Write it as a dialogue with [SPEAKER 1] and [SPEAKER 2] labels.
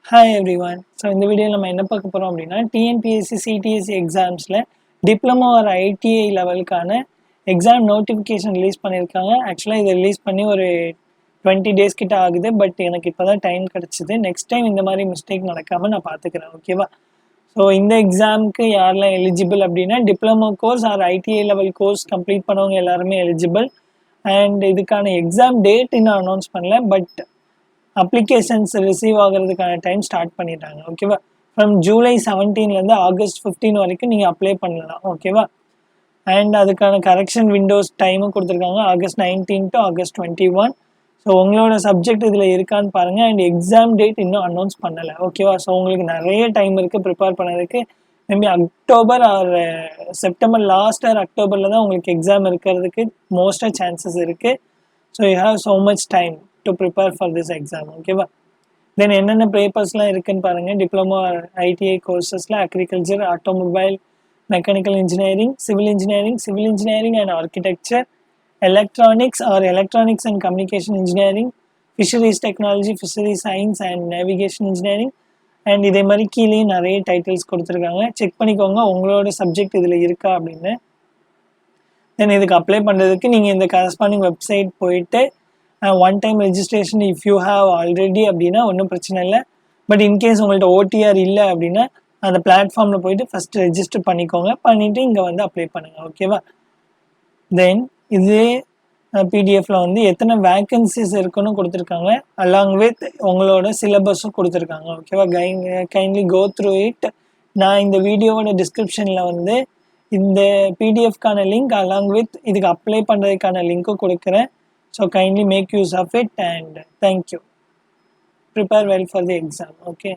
[SPEAKER 1] Hi every one. So இந்த வீடியோவில் நம்ம என்ன பார்க்க போகிறோம் அப்படின்னா டிஎன்பிஎஸ்சி சிடிஎஸ்சி எக்ஸாம்ஸில் டிப்ளமோ ஒரு ஐடிஐ லெவலுக்கான எக்ஸாம் நோட்டிஃபிகேஷன் ரிலீஸ் பண்ணியிருக்காங்க. ஆக்சுவலாக இதை ரிலீஸ் பண்ணி ஒரு 20 டேஸ் கிட்ட ஆகுது. பட் எனக்கு இப்போ தான் டைம் கிடச்சிது. நெக்ஸ்ட் டைம் இந்த மாதிரி மிஸ்டேக் நடக்காமல் நான் பார்த்துக்கிறேன். ஓகேவா? ஸோ இந்த எக்ஸாமுக்கு யாரெல்லாம் எலிஜிபிள் அப்படின்னா diploma course R ITI level course complete பண்ணவங்க எல்லாருமே எலிஜிபிள். அண்ட் இதுக்கான எக்ஸாம் டேட் இன்னும் அனௌன்ஸ் பண்ணல. பட் அப்ளிகேஷன்ஸ் ரிசீவ் ஆகிறதுக்கான டைம் ஸ்டார்ட் பண்ணிட்டாங்க. ஓகேவா? ஃப்ரம் ஜூலை 17லேருந்து ஆகஸ்ட் 15 வரைக்கும் நீங்கள் அப்ளை பண்ணலாம். ஓகேவா? அண்ட் அதுக்கான கரெக்ஷன் விண்டோஸ் டைமும் கொடுத்துருக்காங்க, ஆகஸ்ட் 19 to ஆகஸ்ட் 21. ஸோ உங்களோட சப்ஜெக்ட் இதில் இருக்கான்னு பாருங்கள். அண்ட் எக்ஸாம் டேட் இன்னும் அனௌன்ஸ் பண்ணலை. ஓகேவா? ஸோ உங்களுக்கு நிறைய டைம் இருக்குது ப்ரிப்பேர் பண்ணதுக்கு. Maybe October or September last or அக்டோபரில் தான் உங்களுக்கு எக்ஸாம் இருக்கிறதுக்கு மோஸ்ட்டாக சான்சஸ் இருக்குது. So you have so much time to prepare for this exam. ஓகேவா? தென் என்னென்ன பேப்பர்ஸ்லாம் இருக்குன்னு பாருங்கள். டிப்ளமோ ஐடிஐ கோர்சஸில் agriculture, automobile, mechanical engineering, civil engineering and architecture, electronics R electronics and communication engineering, fisheries technology, fisheries science and navigation engineering. And இதே மாதிரி கீழேயும் நிறைய டைட்டில்ஸ் கொடுத்துருக்காங்க. செக் பண்ணிக்கோங்க உங்களோட சப்ஜெக்ட் இதில் இருக்கா அப்படின்னு. தென் இதுக்கு அப்ளை பண்ணுறதுக்கு நீங்கள் இந்த கரஸ்பாண்டிங் வெப்சைட் போயிட்டு one time registration if you have already அப்படின்னா ஒன்றும் பிரச்சனை இல்லை. பட் இன்கேஸ் உங்கள்கிட்ட ஓடிஆர் இல்லை அப்படின்னா அந்த பிளாட்ஃபார்மில் போயிட்டு ஃபஸ்ட்டு ரெஜிஸ்டர் பண்ணிக்கோங்க. பண்ணிவிட்டு இங்கே வந்து அப்ளை பண்ணுங்கள். ஓகேவா? தென் இதே பிடிஎஃப்ல வந்து எத்தனை வேக்கன்சிஸ் இருக்குன்னு கொடுத்துருக்காங்க. அலாங் வித் உங்களோட சிலபஸும் கொடுத்துருக்காங்க. ஓகேவா? Kindly go through it. நான் இந்த வீடியோவோட டிஸ்கிரிப்ஷனில் வந்து இந்த பிடிஎஃப்கான லிங்க் அலாங் வித் இதுக்கு அப்ளை பண்ணுறதுக்கான லிங்க்கும் கொடுக்குறேன். So kindly make use of it and thank you. Prepare well for the exam. Okay.